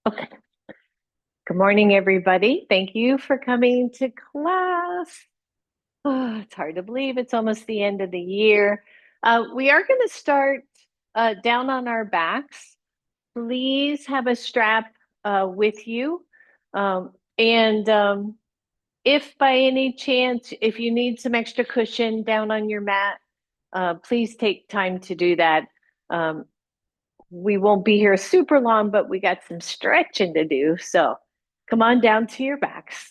Okay. Good morning, everybody. Thank you for coming to class. Oh, it's hard to believe it's almost the end of the year. We are going to start down on our backs. Please have a strap with you. And if by any chance, if you need some extra cushion down on your mat, please take time to do that. Um, we won't be here super long, but we got some stretching to do. So come on down to your backs.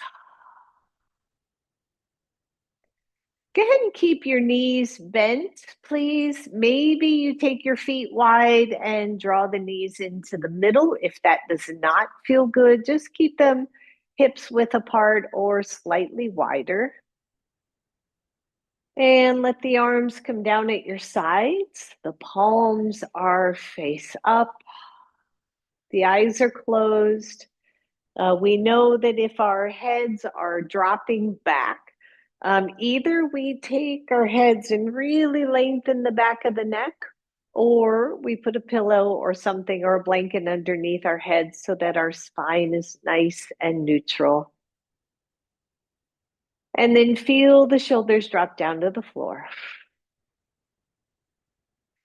Go ahead and keep your knees bent, please. Maybe you take your feet wide and draw the knees into the middle. If that does not feel good, just keep them hips width apart or slightly wider. And let the arms come down at your sides. The palms are face up. The eyes are closed. We know that if our heads are dropping back, either we take our heads and really lengthen the back of the neck, or we put a pillow or something or a blanket underneath our heads so that our spine is nice and neutral. And then feel the shoulders drop down to the floor.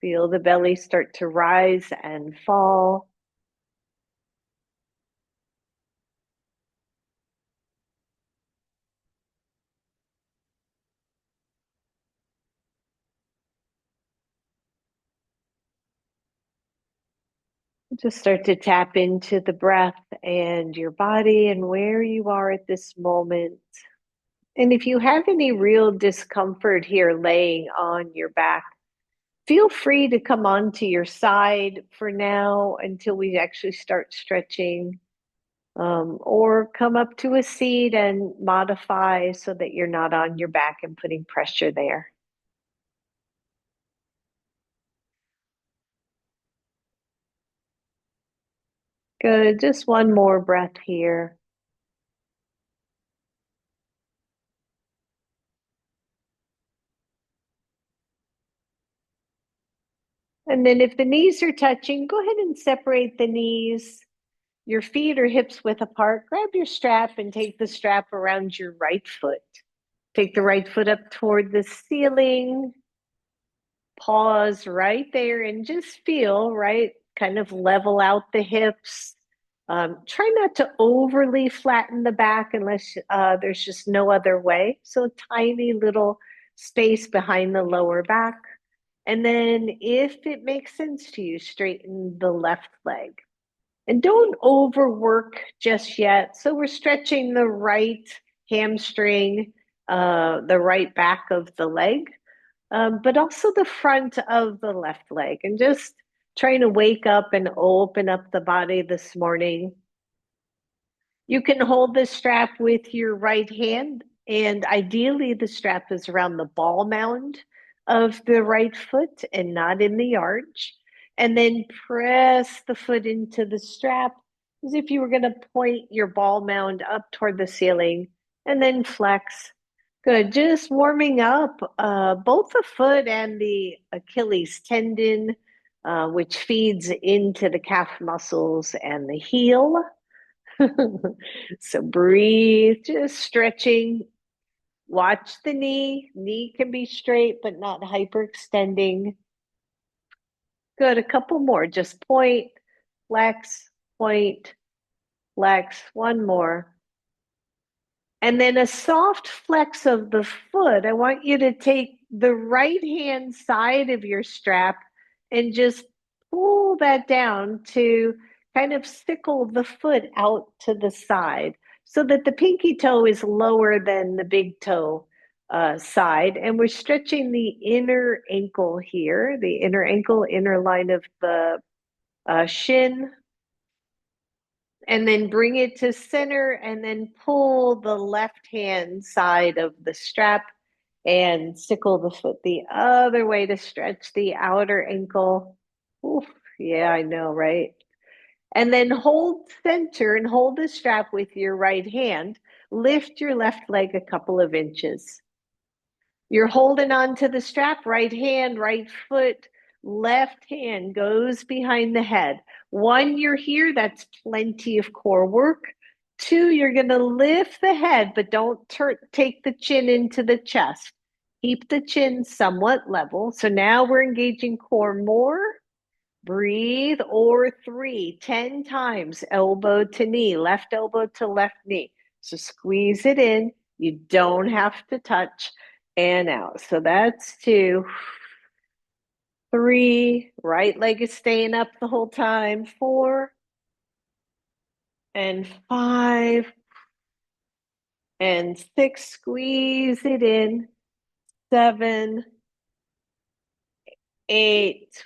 Feel the belly start to rise and fall. Just start to tap into the breath and your body and where you are at this moment. And if you have any real discomfort here laying on your back, feel free to come onto your side for now until we actually start stretching, or come up to a seat and modify so that you're not on your back and putting pressure there. Good. Just one more breath here. And then if the knees are touching, go ahead and separate the knees. Your feet are hips width apart. Grab your strap and take the strap around your right foot. Take the right foot up toward the ceiling. Pause right there and just feel, right? Kind of level out the hips. Try not to overly flatten the back unless there's just no other way. So, a tiny little space behind the lower back. And then, if it makes sense to you, straighten the left leg. And don't overwork just yet. So we're stretching the right hamstring, the right back of the leg, but also the front of the left leg, and just trying to wake up and open up the body this morning. You can hold the strap with your right hand, and ideally, the strap is around the ball mound of the right foot and not in the arch. And then press the foot into the strap as if you were going to point your ball mound up toward the ceiling and then flex. Good. Just warming up both the foot and the Achilles tendon, which feeds into the calf muscles and the heel. So breathe, just stretching. Watch the knee. Knee can be straight, but not hyperextending. Good. A couple more. Just point, flex, point, flex. One more. And then a soft flex of the foot. I want you to take the right hand side of your strap and just pull that down to kind of sickle the foot out to the side so that the pinky toe is lower than the big toe side. And we're stretching the inner ankle here, the inner ankle, inner line of the shin, and then bring it to center and then pull the left hand side of the strap and sickle the foot the other way to stretch the outer ankle. Oof, yeah, I know, right? And then hold center and hold the strap with your right hand. Lift your left leg a couple of inches. You're holding on to the strap, right hand, right foot, left hand goes behind the head. 1, you're here, that's plenty of core work. 2, you're going to lift the head, but don't take the chin into the chest. Keep the chin somewhat level. So now we're engaging core more. Breathe, or 3, 10 times, elbow to knee, left elbow to left knee. So squeeze it in. You don't have to touch, and out. So that's 2. 3, right leg is staying up the whole time. 4 and 5 and 6, squeeze it in. 7, 8,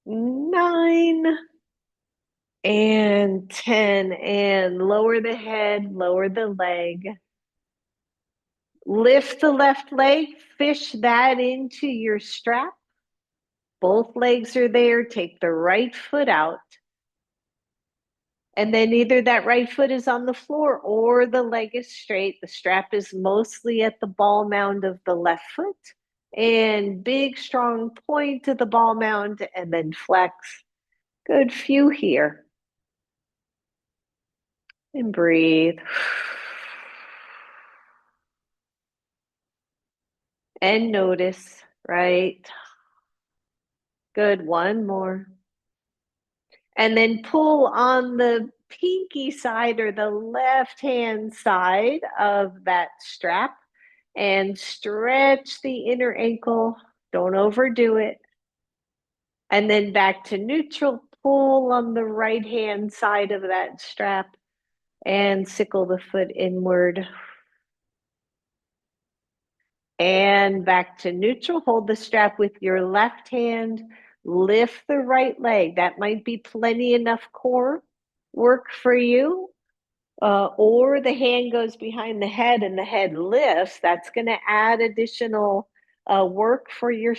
9, and 10. And lower the head, lower the leg. Lift the left leg, fish that into your strap. Both legs are there. Take the right foot out. And then either that right foot is on the floor or the leg is straight. The strap is mostly at the ball mound of the left foot. And big, strong point to the ball mound and then flex. Good few here. And breathe. And notice, right? Good, one more. And then pull on the pinky side or the left hand side of that strap and stretch the inner ankle. Don't overdo it. And then back to neutral, pull on the right hand side of that strap and sickle the foot inward. And back to neutral, hold the strap with your left hand, lift the right leg. That might be plenty enough core work for you. Or the hand goes behind the head and the head lifts. That's going to add additional work for your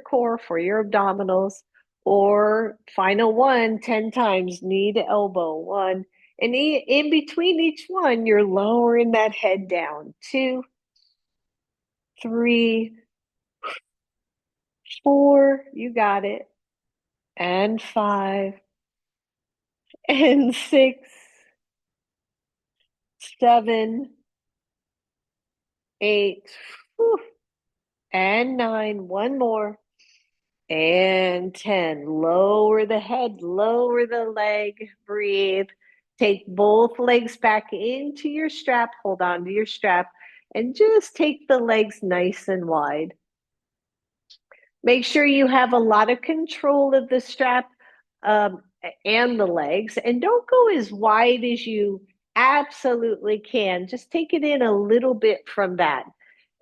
core, for your abdominals. Or final one, 10 times, knee to elbow, 1. And in between each one, you're lowering that head down, 2, 3, 4, you got it, and 5, and 6, 7, 8, whew, and 9, one more, and 10. Lower the head, lower the leg, breathe. Take both legs back into your strap, hold on to your strap, and just take the legs nice and wide. Make sure you have a lot of control of the strap and the legs, and don't go as wide as you absolutely can. Just take it in a little bit from that.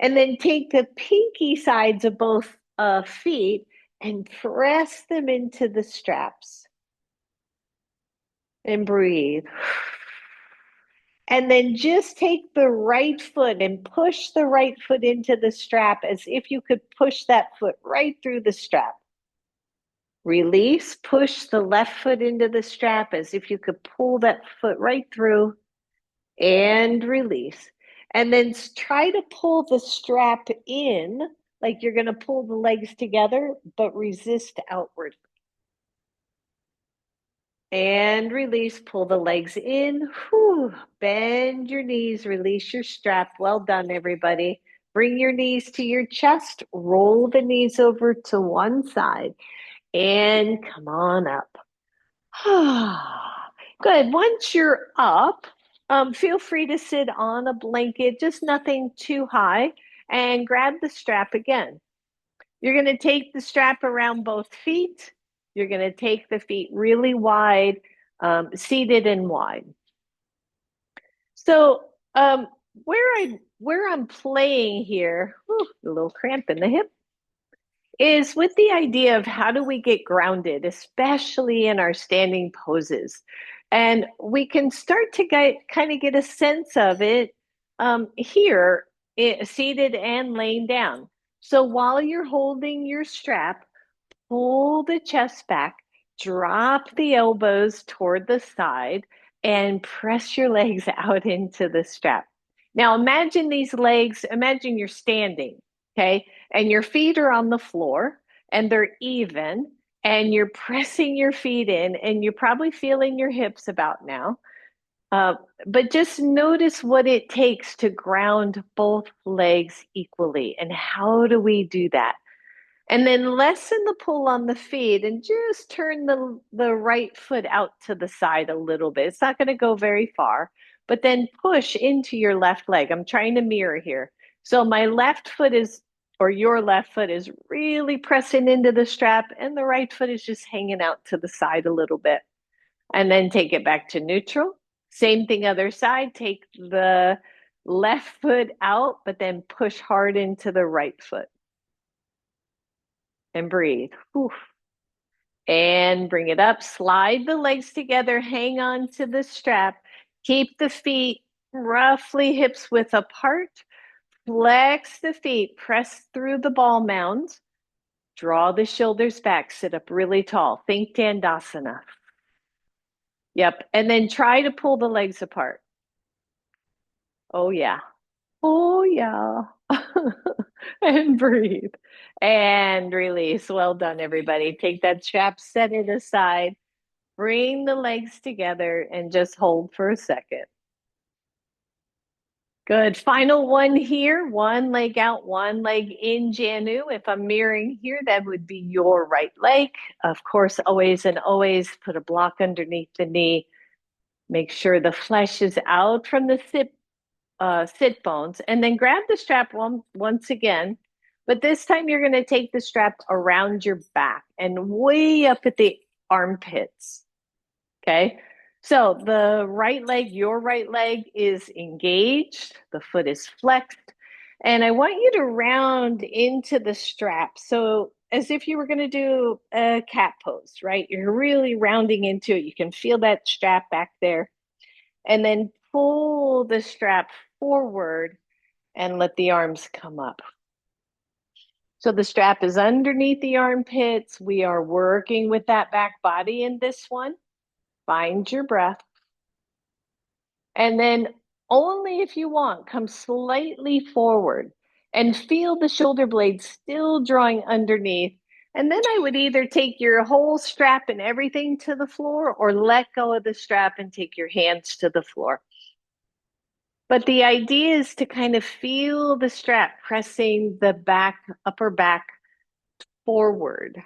And then take the pinky sides of both feet and press them into the straps. And breathe. And then just take the right foot and push the right foot into the strap as if you could push that foot right through the strap. Release, push the left foot into the strap as if you could pull that foot right through, and release. And then try to pull the strap in like you're going to pull the legs together, but resist outward. And release, pull the legs in. Whew. Bend your knees, release your strap. Well done, everybody. Bring your knees to your chest, roll the knees over to one side, and come on up. Good. Once you're up, feel free to sit on a blanket, just nothing too high, and grab the strap again. You're going to take the strap around both feet. You're going to take the feet really wide, seated and wide. So where I'm playing here, a little cramp in the hip, is with the idea of how do we get grounded, especially in our standing poses. And we can start to kind of get a sense of it here, seated and laying down. So while you're holding your strap, pull the chest back, drop the elbows toward the side, and press your legs out into the strap. Now imagine these legs, imagine you're standing, okay? And your feet are on the floor and they're even. and you're pressing your feet in, and you're probably feeling your hips about now. Uh, but just notice what it takes to ground both legs equally. And how do we do that? And then lessen the pull on the feet and just turn the right foot out to the side a little bit. It's not going to go very far, but then push into your left leg. I'm trying to mirror here. So my left foot is, or your left foot is really pressing into the strap, and the right foot is just hanging out to the side a little bit. And then take it back to neutral. Same thing, other side. Take the left foot out, but then push hard into the right foot and breathe. Whew. And bring it up. Slide the legs together. Hang on to the strap. Keep the feet roughly hips width apart. Flex the feet. Press through the ball mound. Draw the shoulders back. Sit up really tall. Think Dandasana. Yep. And then try to pull the legs apart. Oh, yeah. Oh, yeah. And breathe and release. Well done, everybody. Take that strap, set it aside, bring the legs together, and just hold for a second. Good. Final one here. One leg out, one leg in, Janu. If I'm mirroring here, that would be your right leg. Of course, always and always put a block underneath the knee. Make sure the flesh is out from the sit bones, and then grab the strap once again. But this time you're going to take the strap around your back and way up at the armpits. Okay. So the right leg, your right leg is engaged, the foot is flexed, and I want you to round into the strap. So as if you were going to do a cat pose, right? You're really rounding into it. You can feel that strap back there. And then pull the strap forward and let the arms come up. So the strap is underneath the armpits. We are working with that back body in this one. Find your breath. And then only if you want, come slightly forward and feel the shoulder blades still drawing underneath. And then I would either take your whole strap and everything to the floor, or let go of the strap and take your hands to the floor. But the idea is to kind of feel the strap pressing the upper back forward.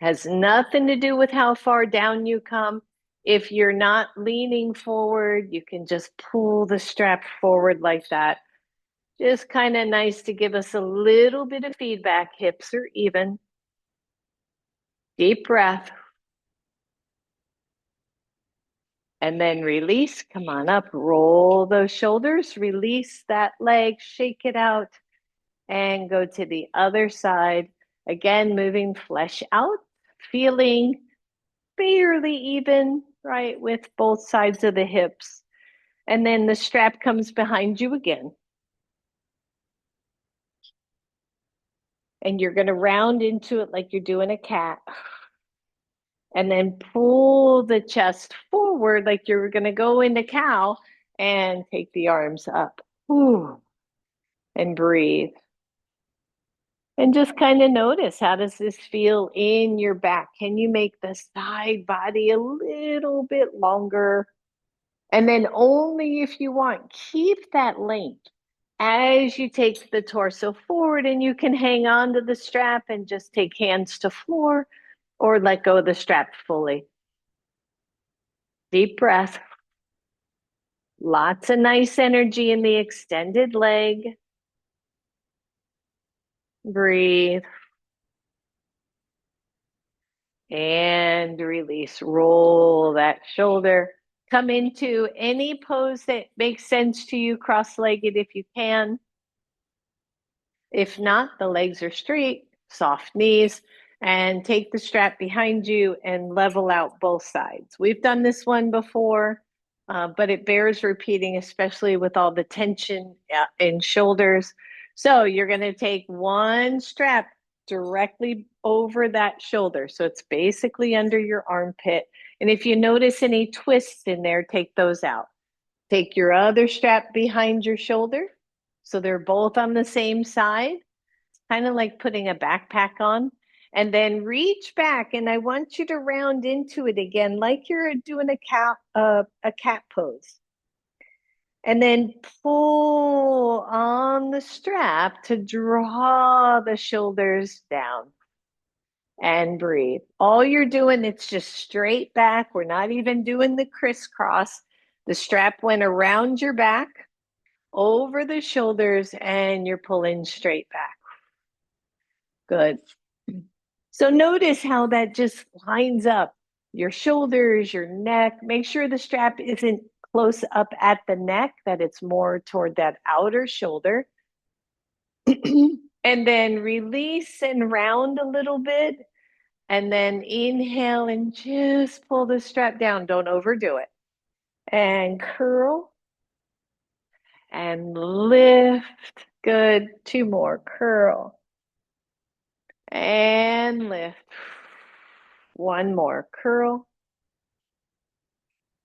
Has nothing to do with how far down you come. If you're not leaning forward, you can just pull the strap forward like that. Just kind of nice to give us a little bit of feedback. Hips are even. Deep breath. And then release. Come on up. Roll those shoulders. Release that leg. Shake it out. And go to the other side. Again, moving flesh out. Feeling fairly even, right, with both sides of the hips. And then the strap comes behind you again. And you're going to round into it like you're doing a cat. And then pull the chest forward like you're going to go into cow, and take the arms up. Ooh, and breathe. And just kind of notice, how does this feel in your back? Can you make the side body a little bit longer? And then only if you want, keep that length as you take the torso forward, and you can hang on to the strap and just take hands to floor, or let go of the strap fully. Deep breath. Lots of nice energy in the extended leg. Breathe. And release. Roll that shoulder. Come into any pose that makes sense to you, cross-legged if you can. If not, the legs are straight, soft knees, and take the strap behind you and level out both sides. We've done this one before, but it bears repeating, especially with all the tension in shoulders. So you're going to take one strap directly over that shoulder. So it's basically under your armpit. And if you notice any twists in there, take those out. Take your other strap behind your shoulder. So they're both on the same side, kind of like putting a backpack on. And then reach back, and I want you to round into it again, like you're doing a cat pose. And then pull on the strap to draw the shoulders down and breathe. All you're doing, it's just straight back. We're not even doing the crisscross. The strap went around your back, over the shoulders, and you're pulling straight back. Good. So notice how that just lines up your shoulders, your neck. Make sure the strap isn't close up at the neck, that it's more toward that outer shoulder. And then release and round a little bit. And then inhale and just pull the strap down. Don't overdo it. And curl and lift. Good. Two more. Curl and lift. One more. Curl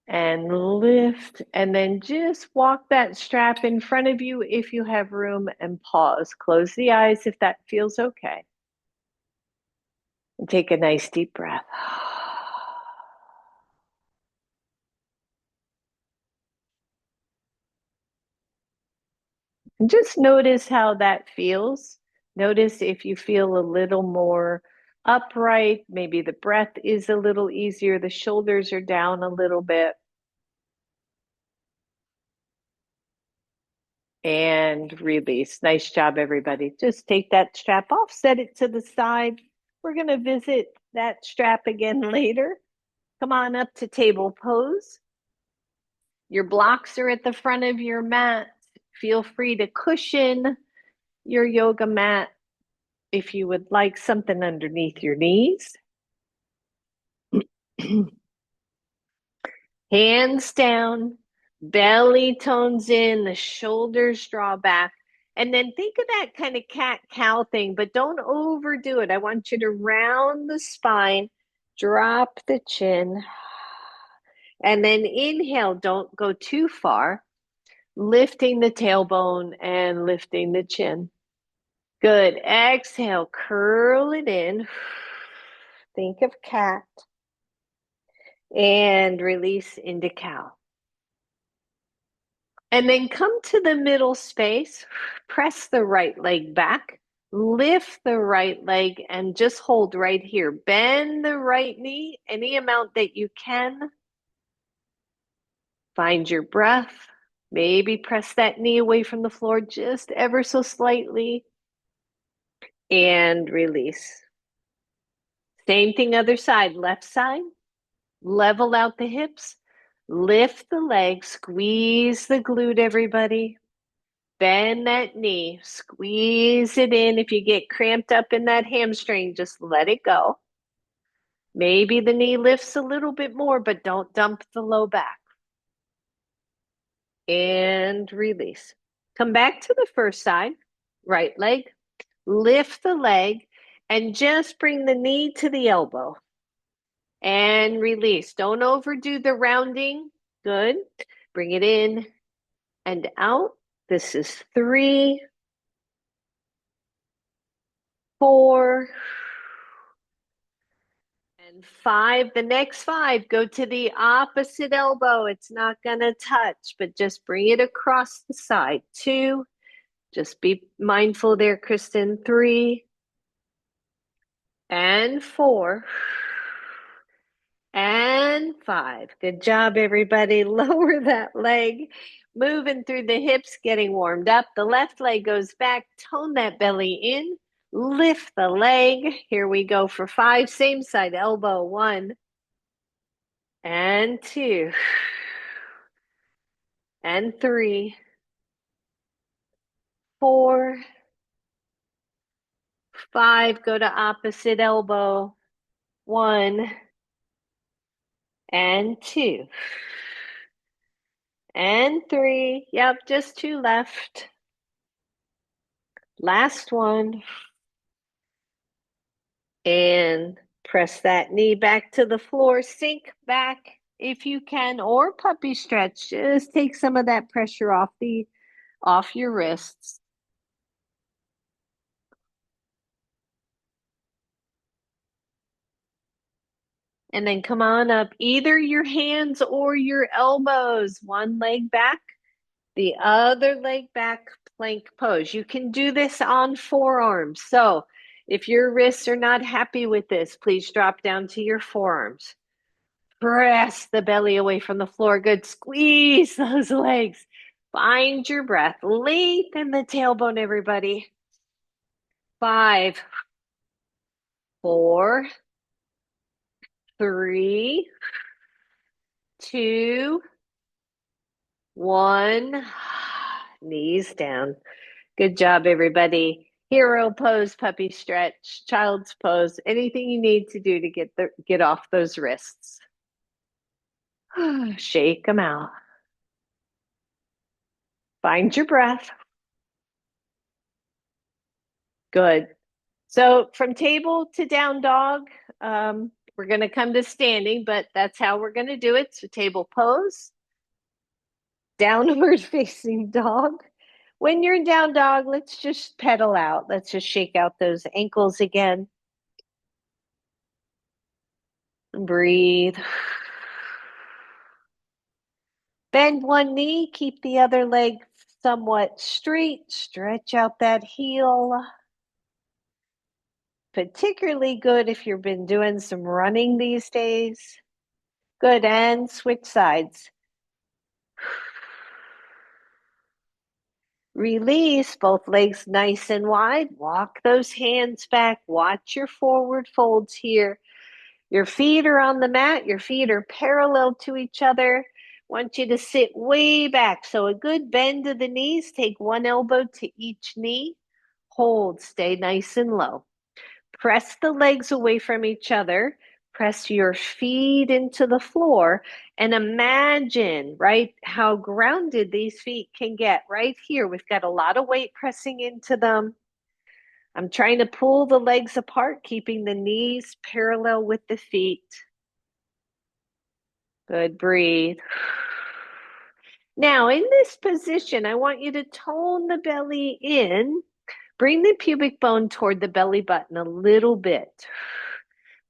and lift. And then just walk that strap in front of you if you have room, and pause. Close the eyes if that feels okay. And take a nice deep breath. And just notice how that feels. Notice if you feel a little more upright, maybe the breath is a little easier, the shoulders are down a little bit. And release. Nice job, everybody. Just take that strap off, set it to the side. We're going to visit that strap again later. Come on up to table pose. Your blocks are at the front of your mat. Feel free to cushion your yoga mat if you would like something underneath your knees. Hands down, belly tones in, the shoulders draw back. And then think of that kind of cat-cow thing, but don't overdo it. I want you to round the spine, drop the chin, and then inhale. Don't go too far, lifting the tailbone and lifting the chin. Good. Exhale, curl it in. Think of cat. And release into cow. And then come to the middle space, press the right leg back, lift the right leg, and just hold right here. Bend the right knee any amount that you can. Find your breath. Maybe press that knee away from the floor just ever so slightly. And release. Same thing, other side, left side. Level out the hips. Lift the leg, squeeze the glute, everybody. Bend that knee, squeeze it in. If you get cramped up in that hamstring, just let it go. Maybe the knee lifts a little bit more, but don't dump the low back. And release. Come back to the first side, right leg. Lift the leg and just bring the knee to the elbow. And release. Don't overdo the rounding. Good. Bring it in and out. This is 3, 4, and 5. The next 5, go to the opposite elbow. It's not going to touch, but just bring it across the side. 2, just be mindful there, Kristen. 3, and 4, and 5. Good job, everybody. Lower that leg, moving through the hips, getting warmed up. The left leg goes back, tone that belly in, lift the leg. Here we go for 5, same side, elbow. 1, and 2, and 3, 4, 5. Go to opposite elbow. 1, and 2, and 3. Yep, just 2 left. Last one. And press that knee back to the floor. Sink back if you can, or puppy stretch. Just take some of that pressure off your wrists. And then come on up, either your hands or your elbows. One leg back, the other leg back, plank pose. You can do this on forearms. So if your wrists are not happy with this, please drop down to your forearms. Press the belly away from the floor. Good. Squeeze those legs. Find your breath. Lengthen the tailbone, everybody. 5, 4, 3, 2, 1. Knees down. Good job, everybody. Hero pose, puppy stretch, child's pose, anything you need to do to get off those wrists. Shake them out. Find your breath. Good. So from table to down dog, we're going to come to standing, but that's how we're going to do it. So table pose, downward facing dog. When you're in down dog, let's just pedal out. Let's just shake out those ankles again. Breathe. Bend one knee, keep the other leg somewhat straight. Stretch out that heel. Particularly good if you've been doing some running these days. Good, and switch sides. Release, both legs nice and wide. Walk those hands back. Watch your forward folds here. Your feet are on the mat. Your feet are parallel to each other. Want you to sit way back. So a good bend of the knees. Take one elbow to each knee. Hold, stay nice and low. Press the legs away from each other. Press your feet into the floor and imagine, right, how grounded these feet can get right here. We've got a lot of weight pressing into them. I'm trying to pull the legs apart, keeping the knees parallel with the feet. Good, breathe. Now, in this position, I want you to tone the belly in. Bring the pubic bone toward the belly button a little bit.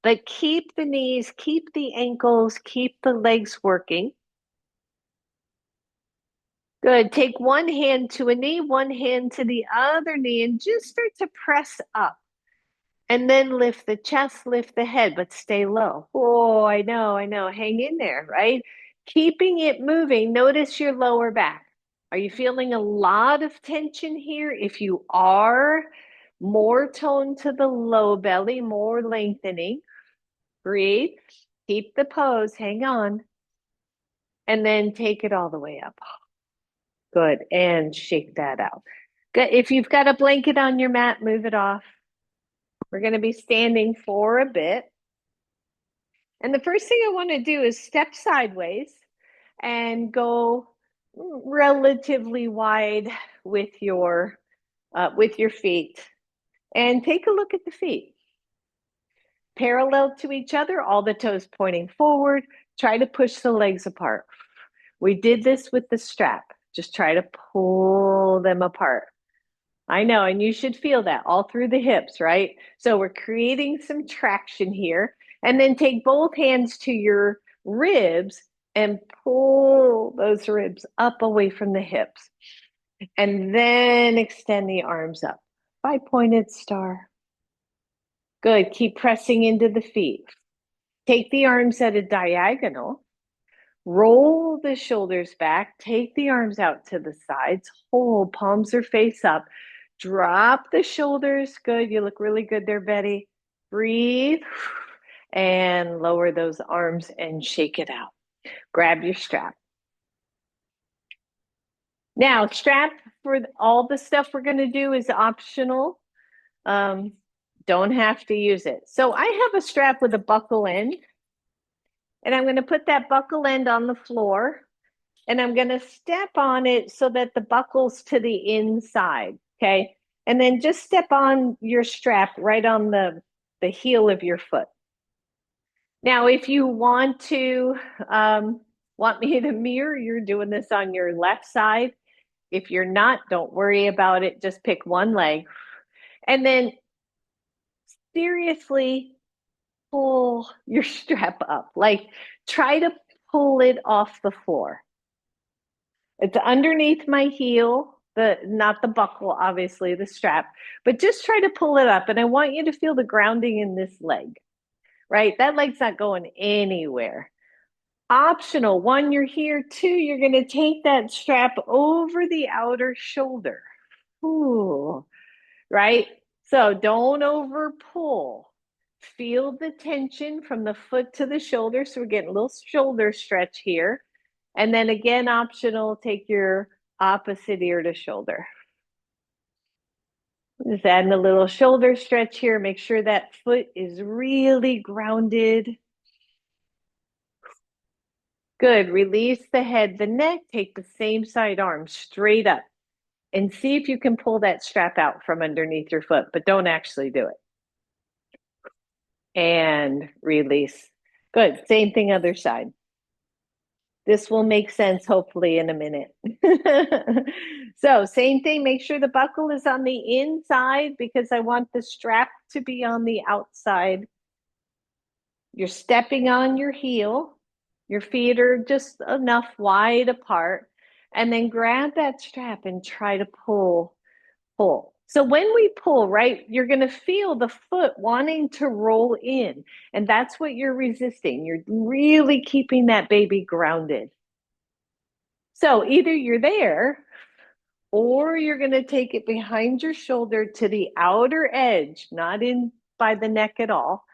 But keep the knees, keep the ankles, keep the legs working. Good. Take one hand to a knee, one hand to the other knee, and just start to press up. And then lift the chest, lift the head, but stay low. Oh, I know. Hang in there, right? Keeping it moving. Notice your lower back. Are you feeling a lot of tension here? If you are, more tone to the low belly, more lengthening. Breathe. Keep the pose. Hang on. And then take it all the way up. Good. And shake that out. Good. If you've got a blanket on your mat, move it off. We're going to be standing for a bit. And the first thing I want to do is step sideways and go relatively wide with your feet. And take a look at the feet. Parallel to each other, all the toes pointing forward. Try to push the legs apart. We did this with the strap. Just try to pull them apart. I know, and you should feel that all through the hips, right? So we're creating some traction here. And then take both hands to your ribs and pull those ribs up away from the hips. And then extend the arms up. Five-pointed star. Good. Keep pressing into the feet. Take the arms at a diagonal. Roll the shoulders back. Take the arms out to the sides. Hold, palms are face up. Drop the shoulders. Good. You look really good there, Betty. Breathe and lower those arms and shake it out. Grab your strap. Now, strap for all the stuff we're going to do is optional. Don't have to use it. So I have a strap with a buckle end. And I'm going to put that buckle end on the floor. And I'm going to step on it so that the buckle's to the inside. Okay. And then just step on your strap right on the heel of your foot. Now, if you want to, want me to mirror, you're doing this on your left side. If you're not, don't worry about it. Just pick one leg. And then seriously pull your strap up. Like try to pull it off the floor. It's underneath my heel, the not the buckle, obviously, the strap, but just try to pull it up. And I want you to feel the grounding in this leg, right? That leg's not going anywhere. Optional, one, you're here. Two, you're going to take that strap over the outer shoulder. Ooh, right? So don't over pull. Feel the tension from the foot to the shoulder. So we're getting a little shoulder stretch here. And then again, optional, take your opposite ear to shoulder. Just adding a little shoulder stretch here. Make sure that foot is really grounded. Good. Release the head, the neck. Take the same side arm straight up and see if you can pull that strap out from underneath your foot, but don't actually do it. And release. Good. Same thing, other side. This will make sense hopefully in a minute. So same thing, make sure the buckle is on the inside because I want the strap to be on the outside. You're stepping on your heel. Your feet are just enough wide apart. And then grab that strap and try to pull. So when we pull, right, you're going to feel the foot wanting to roll in. And that's what you're resisting. You're really keeping that baby grounded. So either you're there or you're going to take it behind your shoulder to the outer edge, not in by the neck at all,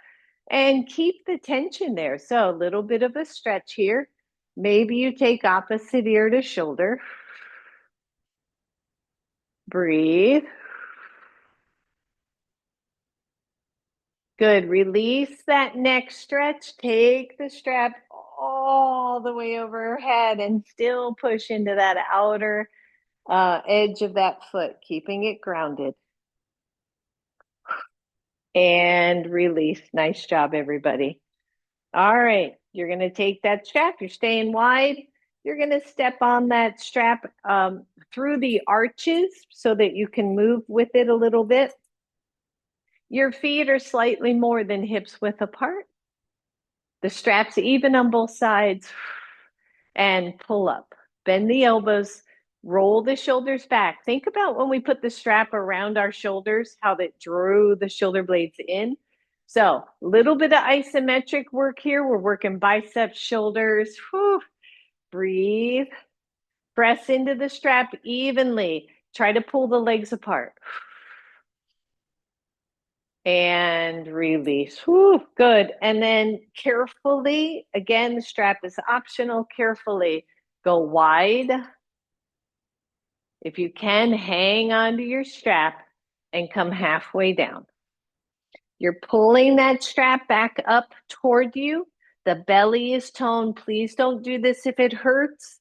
and keep the tension there. So a little bit of a stretch here. Maybe you take opposite ear to shoulder. Breathe. Good. Release that neck stretch. Take the strap all the way overhead and still push into that outer edge of that foot, keeping it grounded. And release. Nice job, everybody. All right. You're going to take that strap. You're staying wide. You're going to step on that strap through the arches so that you can move with it a little bit. Your feet are slightly more than hips width apart. The strap's even on both sides. And pull up. Bend the elbows. Roll the shoulders back. Think about when we put the strap around our shoulders, how that drew the shoulder blades in. So a little bit of isometric work here. We're working biceps, shoulders. Whew. Breathe. Press into the strap evenly. Try to pull the legs apart. And release. Whew, good. And then carefully, again, the strap is optional. Carefully go wide. If you can, hang onto your strap and come halfway down. You're pulling that strap back up toward you. The belly is toned. Please don't do this if it hurts.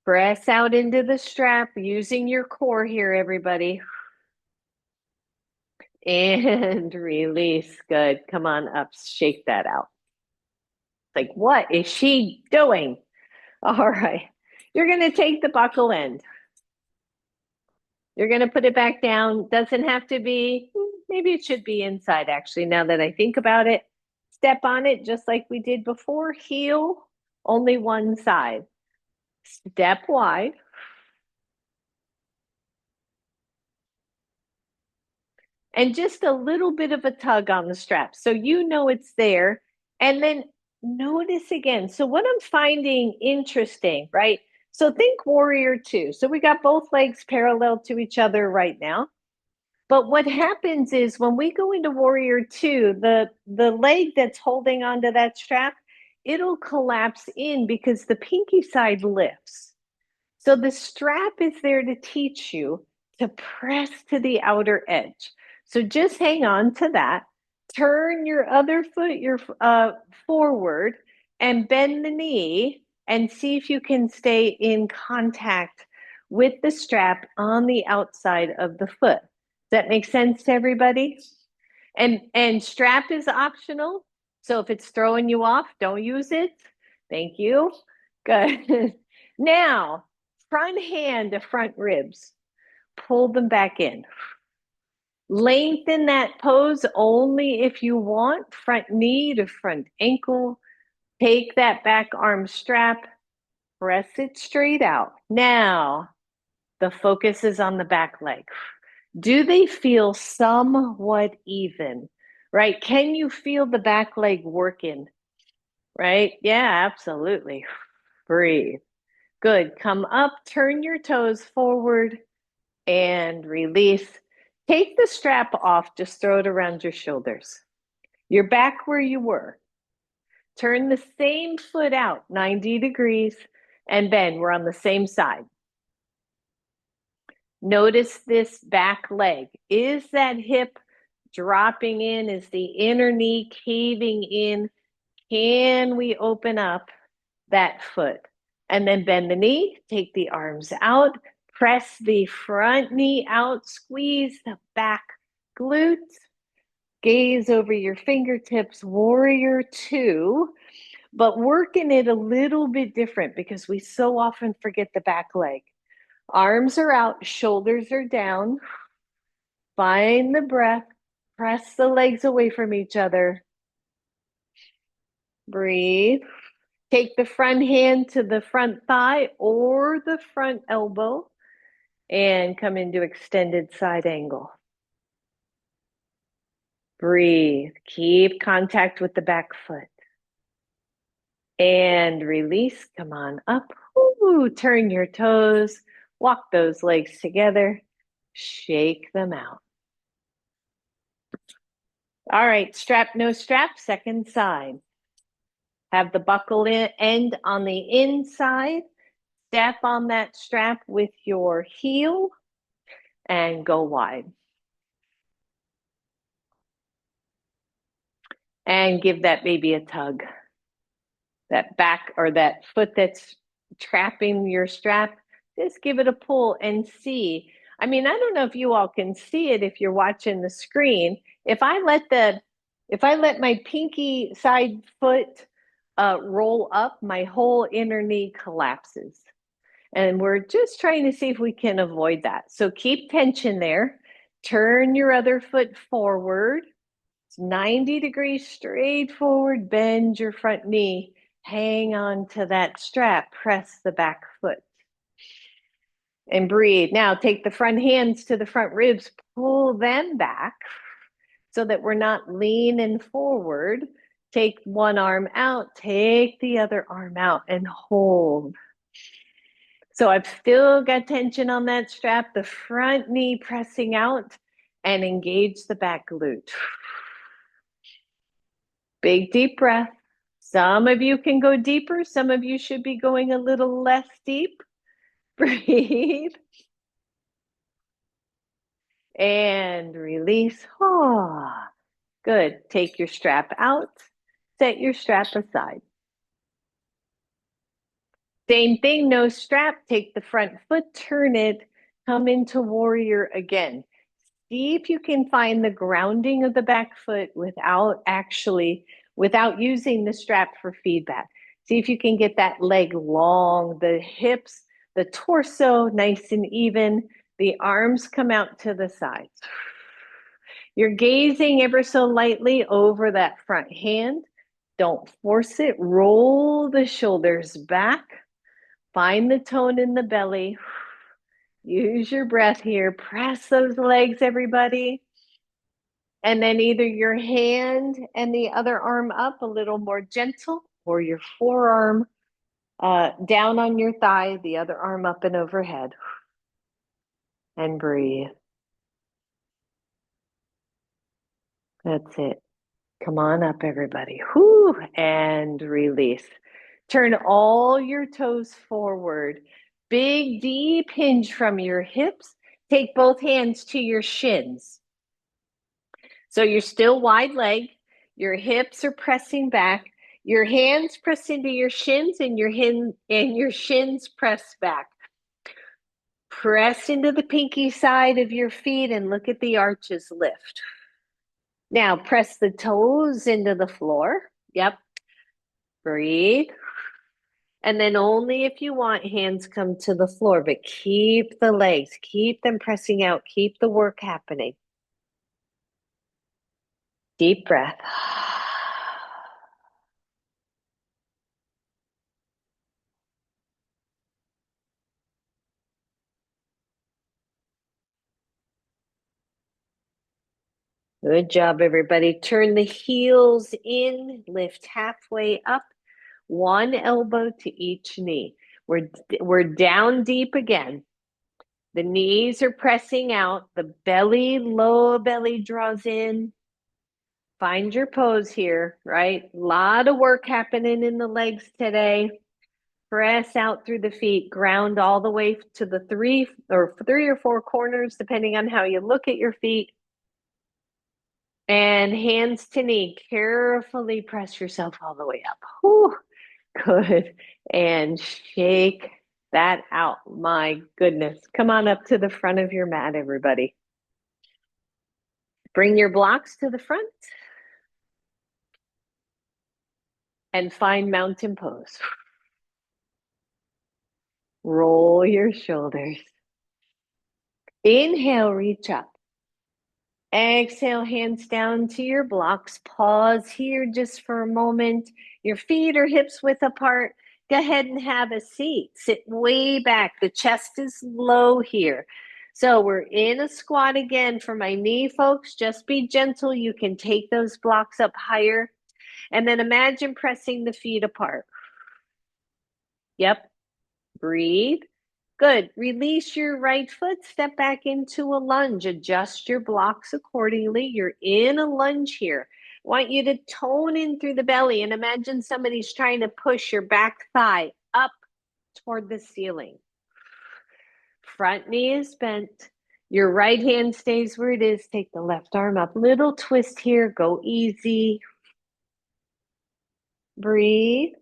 Press out into the strap using your core here, everybody. And release. Good. Come on up. Shake that out. Like, what is she doing? All right. You're going to take the buckle end. You're going to put it back down. Doesn't have to be, maybe it should be inside actually, now that I think about it. Step on it just like we did before. Heel, only one side. Step wide. And just a little bit of a tug on the strap so you know it's there. And then notice again. So what I'm finding interesting, right? So think warrior two. So we got both legs parallel to each other right now. But what happens is when we go into warrior two, the leg that's holding onto that strap, it'll collapse in because the pinky side lifts. So the strap is there to teach you to press to the outer edge. So just hang on to that. Turn your other foot forward and bend the knee and see if you can stay in contact with the strap on the outside of the foot. Does that make sense to everybody? And strap is optional. So if it's throwing you off, don't use it. Thank you. Good. Now, front hand to front ribs. Pull them back in. Lengthen that pose only if you want, front knee to front ankle. Take that back arm strap, press it straight out. Now, the focus is on the back leg. Do they feel somewhat even? Right? Can you feel the back leg working? Right? Yeah, absolutely. Breathe. Good. Come up, turn your toes forward and release. Take the strap off, just throw it around your shoulders. You're back where you were. Turn the same foot out 90 degrees and bend. We're on the same side. Notice this back leg. Is that hip dropping in? Is the inner knee caving in? Can we open up that foot? And then bend the knee, take the arms out, press the front knee out, squeeze the back glutes, gaze over your fingertips, warrior two, but working it a little bit different because we so often forget the back leg. Arms are out, shoulders are down. Find the breath, press the legs away from each other. Breathe. Take the front hand to the front thigh or the front elbow and come into extended side angle. Breathe. Keep contact with the back foot. And release. Come on up. Ooh, turn your toes. Walk those legs together. Shake them out. All right, strap, no strap, second side. Have the buckle end on the inside. Step on that strap with your heel and go wide. And give that baby a tug. That back or that foot that's trapping your strap, just give it a pull and see. I mean, I don't know if you all can see it if you're watching the screen. If I let my pinky side foot roll up, my whole inner knee collapses. And we're just trying to see if we can avoid that. So keep tension there. Turn your other foot forward. It's 90 degrees straight forward. Bend your front knee. Hang on to that strap. Press the back foot. And breathe. Now take the front hands to the front ribs. Pull them back so that we're not leaning forward. Take one arm out. Take the other arm out and hold. So I've still got tension on that strap, the front knee pressing out and engage the back glute. Big deep breath. Some of you can go deeper. Some of you should be going a little less deep. Breathe. And release. Oh, good. Take your strap out. Set your strap aside. Same thing, no strap. Take the front foot, turn it, come into warrior again. See if you can find the grounding of the back foot without using the strap for feedback. See if you can get that leg long, the hips, the torso nice and even. The arms come out to the sides. You're gazing ever so lightly over that front hand. Don't force it. Roll the shoulders back. Find the tone in the belly. Use your breath here. Press those legs, everybody. And then either your hand and the other arm up a little more gentle, or your forearm down on your thigh, the other arm up and overhead. And breathe. That's it. Come on up, everybody. Whew, and release. Turn all your toes forward. Big, deep hinge from your hips. Take both hands to your shins. So you're still wide leg. Your hips are pressing back. Your hands press into your shins and your shins press back. Press into the pinky side of your feet and look at the arches lift. Now press the toes into the floor. Yep. Breathe. And then only if you want, hands come to the floor, but keep the legs, keep them pressing out, keep the work happening. Deep breath. Good job, everybody. Turn the heels in, lift halfway up, one elbow to each knee. We're down deep again. The knees are pressing out, the belly, low belly draws in. Find your pose here, right? A lot of work happening in the legs today. Press out through the feet, ground all the way to the three or four corners, depending on how you look at your feet. And hands to knee, carefully press yourself all the way up. Whew, good. And shake that out. My goodness. Come on up to the front of your mat, everybody. Bring your blocks to the front and find mountain pose. Roll your shoulders. Inhale, reach up. Exhale, hands down to your blocks. Pause here just for a moment. Your feet are hips width apart. Go ahead and have a seat. Sit way back. The chest is low here. So we're in a squat again. For my knee folks, just be gentle. You can take those blocks up higher. And then imagine pressing the feet apart. Yep. Breathe. Good. Release your right foot. Step back into a lunge. Adjust your blocks accordingly. You're in a lunge here. I want you to tone in through the belly and imagine somebody's trying to push your back thigh up toward the ceiling. Front knee is bent. Your right hand stays where it is. Take the left arm up. Little twist here. Go easy. Breathe.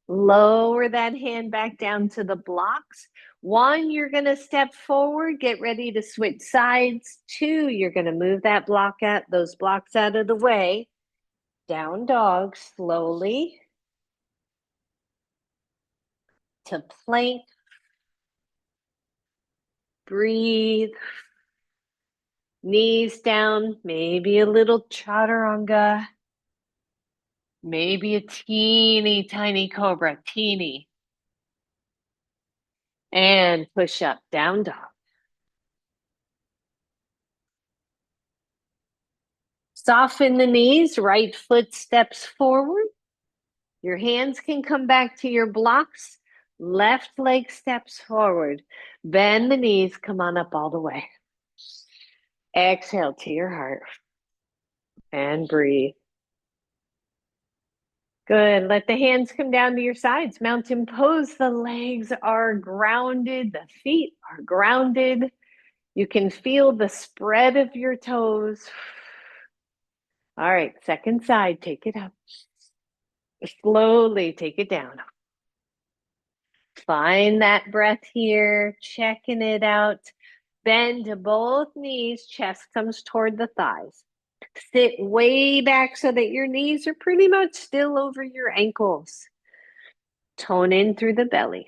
Lower that hand back down to the blocks. One, you're going to step forward, get ready to switch sides. Two, you're going to move that block out, those blocks out of the way. Down dog, slowly to plank. Breathe. Knees down, maybe a little chaturanga. Maybe a teeny tiny cobra, teeny. And push up, down dog. Soften the knees, right foot steps forward. Your hands can come back to your blocks. Left leg steps forward. Bend the knees, come on up all the way. Exhale to your heart. And breathe. Good. Let the hands come down to your sides. Mountain pose. The legs are grounded. The feet are grounded. You can feel the spread of your toes. All right, second side. Take it up. Slowly take it down. Find that breath here, checking it out. Bend to both knees, chest comes toward the thighs. Sit way back so that your knees are pretty much still over your ankles. Tone in through the belly.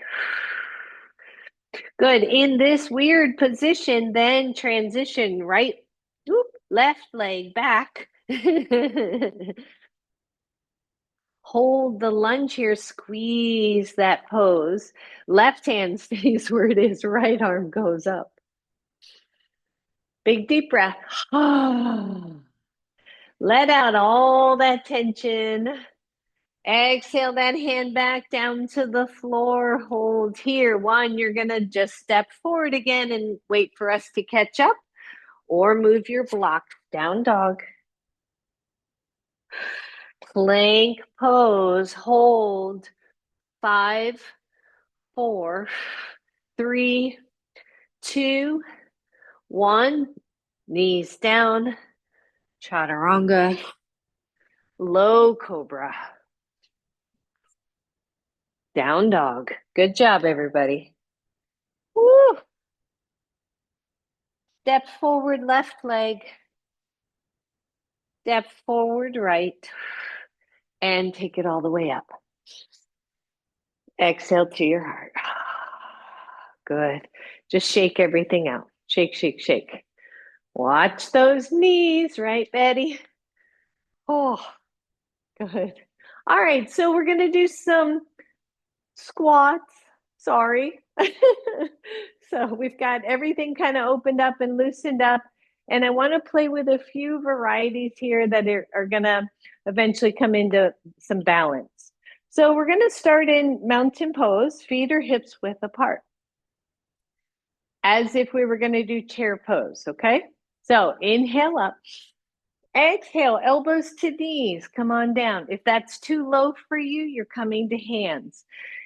Good. In this weird position, then transition right, left leg back. Hold the lunge here, squeeze that pose. Left hand stays where it is, right arm goes up. Big deep breath. Let out all that tension. Exhale that hand back down to the floor. Hold here. One, you're going to just step forward again and wait for us to catch up, or move your block. Down dog. Plank pose. Hold. 5, 4, 3, 2, 1. Knees down. Chaturanga. Low cobra. Down dog. Good job, everybody. Woo. Step forward, left leg. Step forward, right. And take it all the way up. Exhale to your heart. Good. Just shake everything out. Shake, shake, shake. Watch those knees, right, Betty? Oh, good. All right, so we're going to do some squats. Sorry. So we've got everything kind of opened up and loosened up. And I want to play with a few varieties here that are going to eventually come into some balance. So we're going to start in mountain pose, feet or hips width apart, as if we were going to do chair pose. Okay. So inhale up. Exhale, elbows to knees. Come on down. If that's too low for you, you're coming to hands.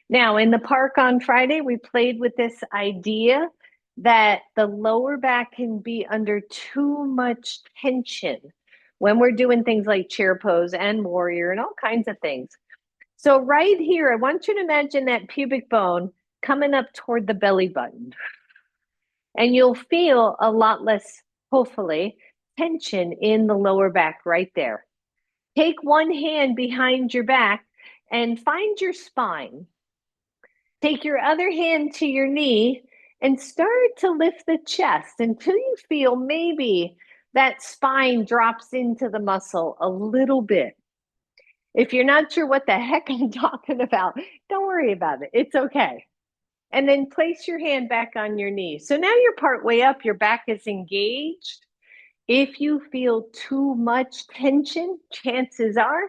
Now, in the park on Friday, we played with this idea that the lower back can be under too much tension when we're doing things like chair pose and warrior and all kinds of things. So, right here, I want you to imagine that pubic bone coming up toward the belly button, and you'll feel a lot less, hopefully, tension in the lower back right there. Take one hand behind your back and find your spine. Take your other hand to your knee and start to lift the chest until you feel maybe that spine drops into the muscle a little bit. If you're not sure what the heck I'm talking about, don't worry about it. It's okay. And then place your hand back on your knee. So now you're part way up, your back is engaged. If you feel too much tension, chances are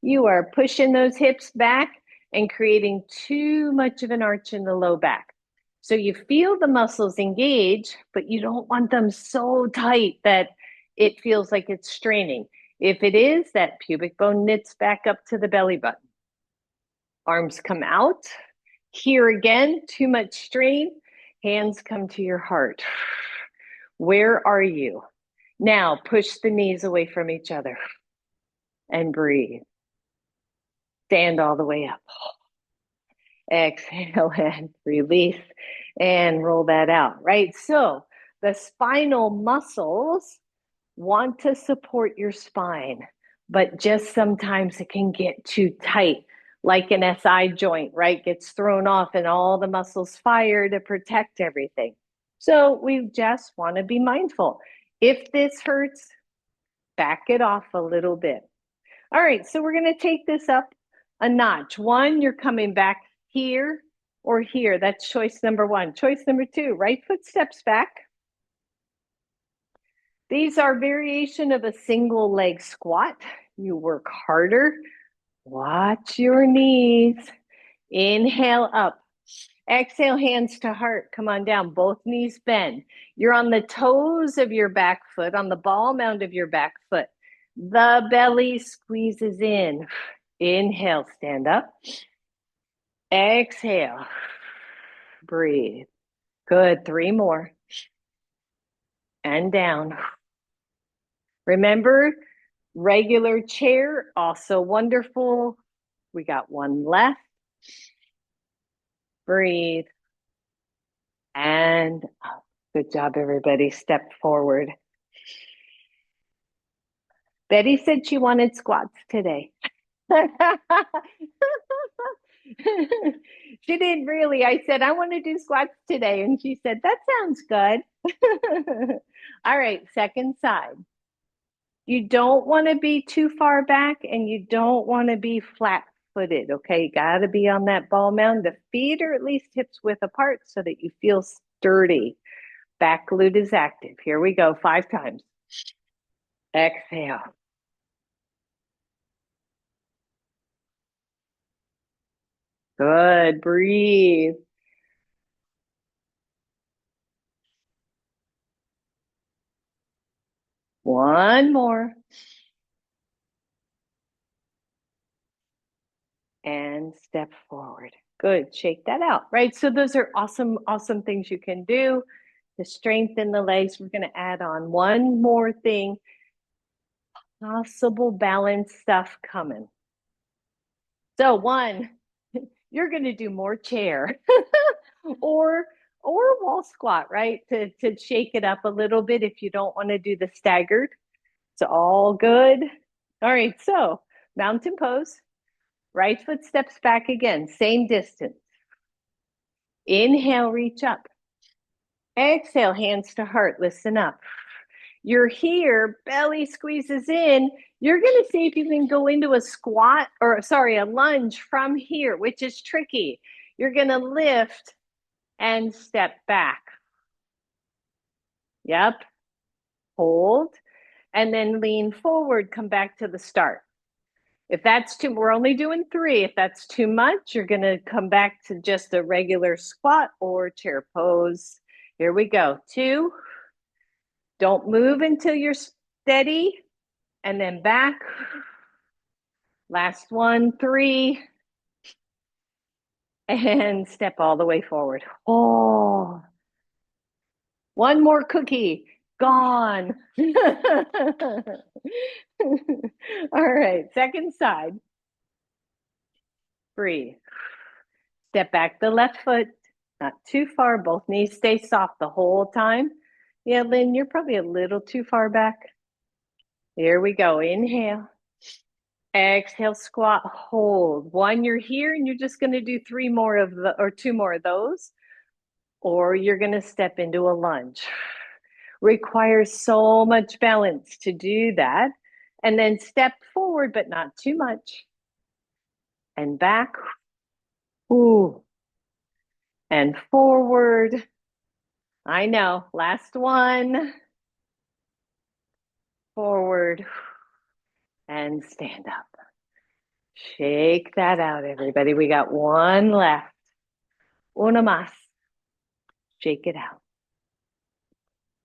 you are pushing those hips back and creating too much of an arch in the low back. So you feel the muscles engage, but you don't want them so tight that it feels like it's straining. If it is, that pubic bone knits back up to the belly button. Arms come out. Here again, too much strain. Hands come to your heart. Where are you? Now push the knees away from each other and breathe. Stand all the way up. Exhale and release and roll that out, right? So the spinal muscles want to support your spine, but just sometimes it can get too tight, like an SI joint, right? Gets thrown off and all the muscles fire to protect everything. So we just want to be mindful. If this hurts, back it off a little bit. All right, so we're going to take this up a notch. One, you're coming back here or here. That's choice number one. Choice number two, right foot steps back. These are variation of a single leg squat. You work harder. Watch your knees. Inhale up. Exhale, hands to heart. Come on down. Both knees bend. You're on the toes of your back foot, on the ball mound of your back foot. The belly squeezes in. Inhale, stand up. Exhale. Breathe. Good. 3 more. And down. Remember, regular chair, also wonderful. We got 1 left. Breathe. And up. Good job, everybody. Step forward. Betty said she wanted squats today. She didn't really. I said, I want to do squats today. And she said, that sounds good. All right, second side. You don't want to be too far back and you don't want to be flat footed. Okay, you got to be on that ball mound. The feet are at least hips width apart so that you feel sturdy. Back glute is active. Here we go, 5 times. Exhale. Good. Breathe. One more. And step forward. Good. Shake that out. Right. So those are awesome, awesome things you can do to strengthen the legs. We're going to add on one more thing. Possible balance stuff coming. So one, you're going to do more chair or wall squat, right? To shake it up a little bit if you don't want to do the staggered. It's all good. All right, so mountain pose. Right foot steps back again, same distance. Inhale, reach up. Exhale, hands to heart, listen up. You're here, belly squeezes in. You're going to see if you can go into a squat or, sorry, a lunge from here, which is tricky. You're going to lift and step back. Yep. Hold. And then lean forward, come back to the start. If that's too, we're only doing 3. If that's too much, you're going to come back to just a regular squat or chair pose. Here we go. 2. Don't move until you're steady. And then back. Last one, 3. And step all the way forward. Oh, one more cookie. Gone. All right, second side. Breathe. Step back the left foot, not too far. Both knees stay soft the whole time. Yeah, Lynn, you're probably a little too far back. Here we go. Inhale. Exhale, squat, hold. 1, you're here, and you're just going to do 3 more of the, or 2 more of those, or you're going to step into a lunge. Requires so much balance to do that. And then step forward, but not too much. And back. Ooh. And forward. I know. Last one. Forward. And stand up. Shake that out, everybody. We got 1 left. Una más. Shake it out.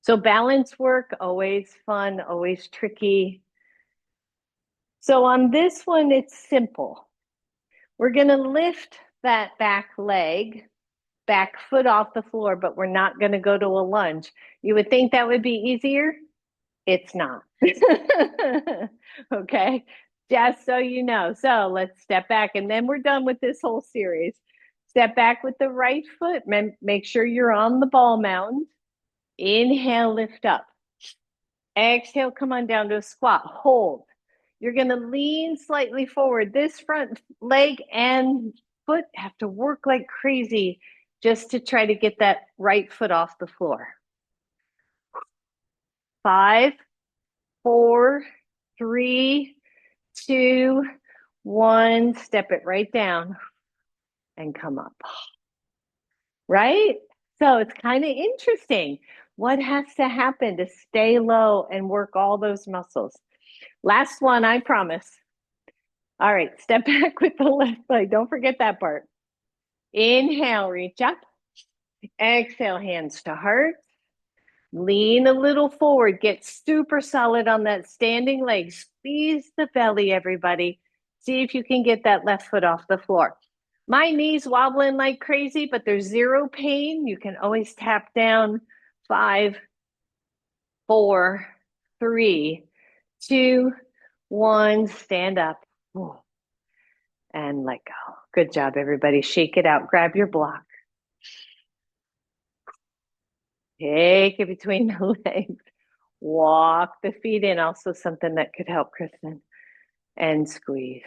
So balance work, always fun, always tricky. So on this one, it's simple. We're going to lift that back leg, back foot off the floor, but we're not going to go to a lunge. You would think that would be easier. It's not. Okay, just so you know. So let's step back, and then we're done with this whole series. Step back with the right foot. Make sure you're on the ball mound. Inhale, lift up. Exhale, come on down to a squat. Hold. You're going to lean slightly forward. This front leg and foot have to work like crazy just to try to get that right foot off the floor. 5, 4, 3, 2, 1. Step it right down and come up. Right? So it's kind of interesting. What has to happen to stay low and work all those muscles? Last one, I promise. All right, step back with the left leg. Don't forget that part. Inhale, reach up. Exhale, hands to heart. Lean a little forward. Get super solid on that standing leg. Squeeze the belly, everybody. See if you can get that left foot off the floor. My knees wobbling like crazy, but there's 0 pain. You can always tap down. 5, 4, 3, 2, 1. Stand up. And let go. Good job, everybody. Shake it out. Grab your block. Take it between the legs. Walk the feet in. Also something that could help, Kristen. And squeeze.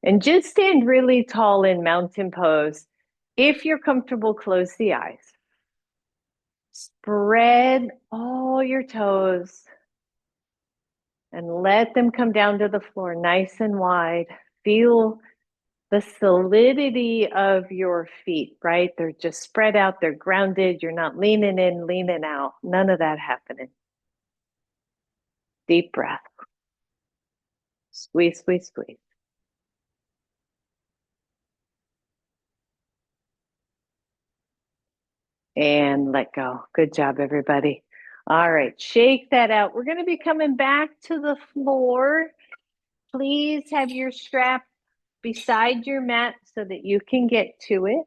And just stand really tall in mountain pose. If you're comfortable, close the eyes. Spread all your toes and let them come down to the floor nice and wide. Feel the solidity of your feet, right? They're just spread out, they're grounded. You're not leaning in, leaning out. None of that happening. Deep breath. Squeeze, squeeze, squeeze. And let go. Good job, everybody. All right, shake that out. We're going to be coming back to the floor. Please have your strap beside your mat so that you can get to it.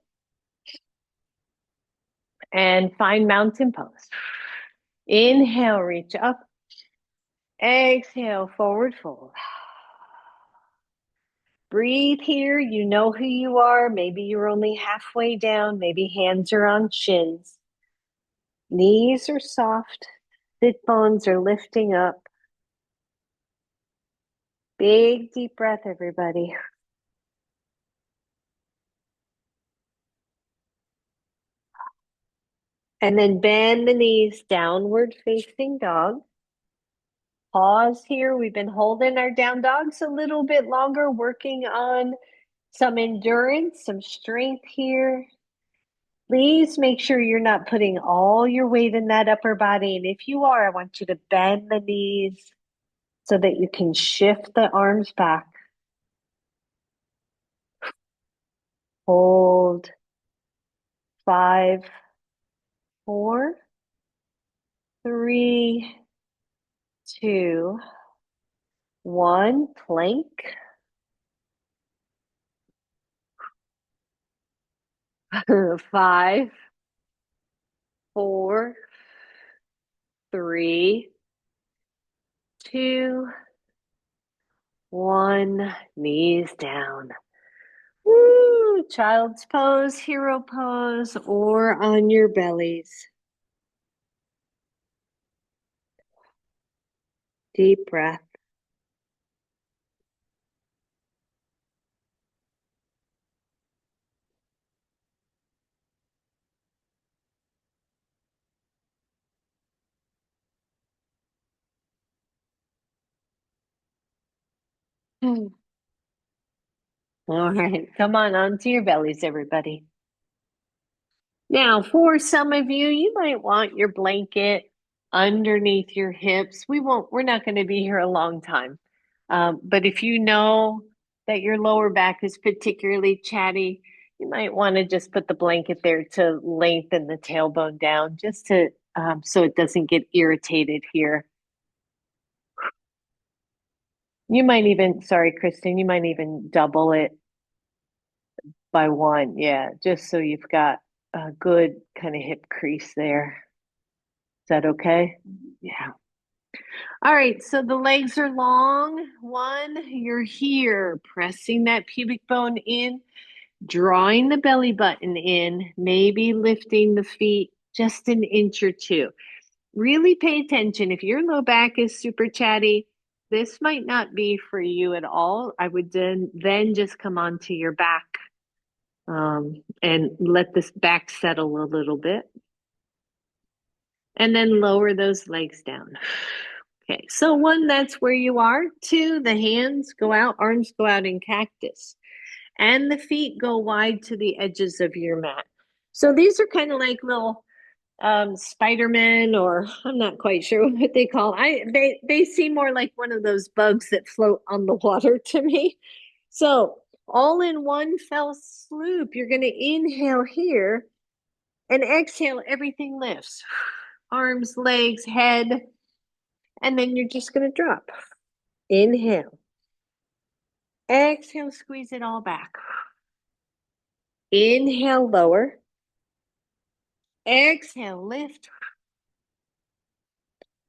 And find mountain pose. Inhale, reach up. Exhale, forward fold. Breathe here. You know who you are. Maybe you're only halfway down. Maybe hands are on shins. Knees are soft. Sit bones are lifting up. Big deep breath, everybody. And then bend the knees, downward facing dog. pause here. We've been holding our down dogs a little bit longer, working on some endurance, some strength here. Please make sure you're not putting all your weight in that upper body. And if you are, I want you to bend the knees so that you can shift the arms back. Hold. 5, 4, 3, 2, 1. Plank. 5, 4, 3, 2, 1. Knees down. Woo! Child's pose, hero pose, or on your bellies. Deep breath. All right, come on onto your bellies, everybody. Now, for some of you, you might want your blanket underneath your hips. We're not going to be here a long time. But if you know that your lower back is particularly chatty, you might want to just put the blanket there to lengthen the tailbone down, just to so it doesn't get irritated here. You might even, sorry, Kristen, you might even double it by 1. Yeah, just so you've got a good kind of hip crease there. Is that okay? Yeah. All right, so the legs are long. 1, you're here, pressing that pubic bone in, drawing the belly button in, maybe lifting the feet just an inch or 2. Really pay attention. If your low back is super chatty, this might not be for you at all. I would then just come onto your back and let this back settle a little bit. And then lower those legs down. Okay, so 1, that's where you are. 2, the hands go out, arms go out in cactus, and the feet go wide to the edges of your mat. So these are kind of like little Spider-Man, or I'm not quite sure what they call. They seem more like one of those bugs that float on the water to me. So all in one fell swoop, you're going to inhale here and exhale, everything lifts. Arms, legs, head, and then you're just going to drop. Inhale. Exhale, squeeze it all back. Inhale, lower. Exhale, lift.